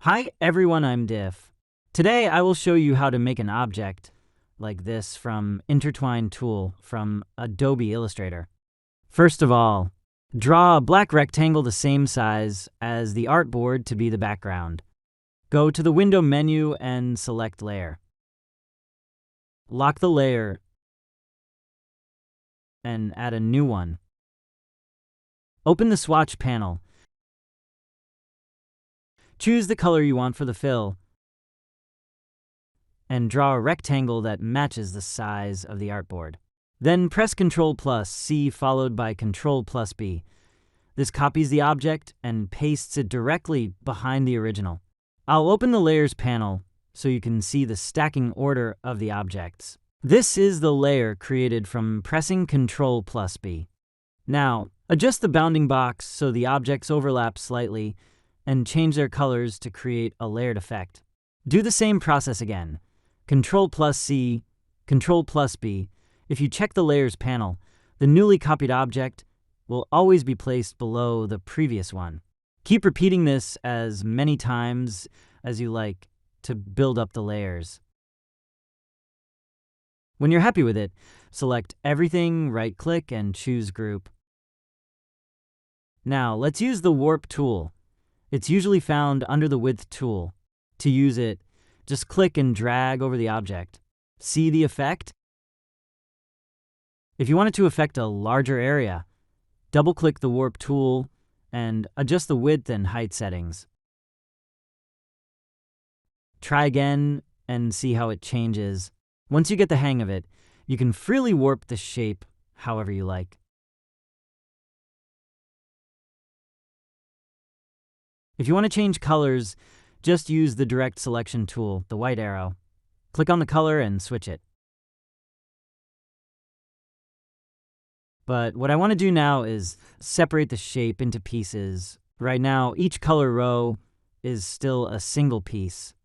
Hi everyone, I'm Diff. Today I will show you how to make an object like this from Intertwine tool from Adobe Illustrator. First of all, draw a black rectangle the same size as the artboard to be the background. Go to the window menu and select Layer. Lock the layer and add a new one. Open the swatch panel. Choose the color you want for the fill and draw a rectangle that matches the size of the artboard. Then press Ctrl+C followed by Ctrl+B. This copies the object and pastes it directly behind the original. I'll open the Layers panel so you can see the stacking order of the objects. This is the layer created from pressing Ctrl+B. Now, adjust the bounding box so the objects overlap slightly and change their colors to create a layered effect. Do the same process again. Ctrl+C, Ctrl+B. If you check the Layers panel, the newly copied object will always be placed below the previous one. Keep repeating this as many times as you like to build up the layers. When you're happy with it, select Everything, right-click, and choose Group. Now, let's use the Warp tool. It's usually found under the Width tool. To use it, just click and drag over the object. See the effect? If you want it to affect a larger area, double-click the Warp tool and adjust the width and height settings. Try again and see how it changes. Once you get the hang of it, you can freely warp the shape however you like. If you want to change colors, just use the Direct Selection tool, the white arrow. Click on the color and switch it. But what I want to do now is separate the shape into pieces. Right now, each color row is still a single piece.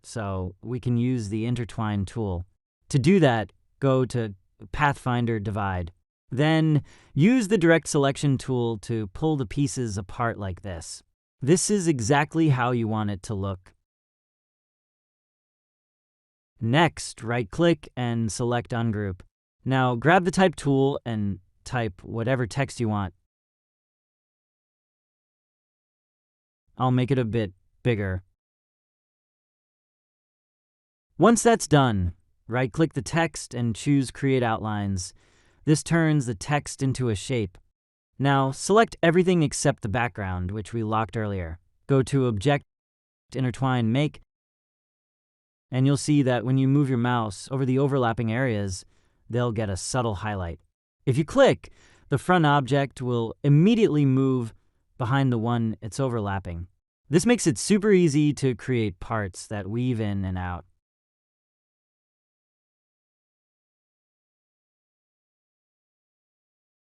So we can use the Intertwine tool. To do that, go to Pathfinder Divide. Then use the Direct Selection tool to pull the pieces apart like this. This is exactly how you want it to look. Next, right-click and select Ungroup. Now grab the Type tool and type whatever text you want. I'll make it a bit bigger. Once that's done, right-click the text and choose Create Outlines. This turns the text into a shape. Now, select everything except the background, which we locked earlier. Go to Object, Intertwine, Make, and you'll see that when you move your mouse over the overlapping areas, they'll get a subtle highlight. If you click, the front object will immediately move behind the one it's overlapping. This makes it super easy to create parts that weave in and out.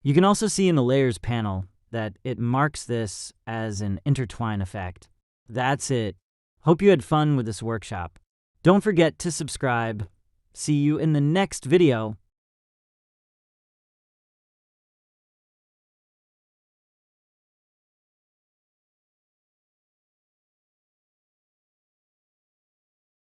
You can also see in the Layers panel that it marks this as an intertwine effect. That's it. Hope you had fun with this workshop. Don't forget to subscribe. See you in the next video.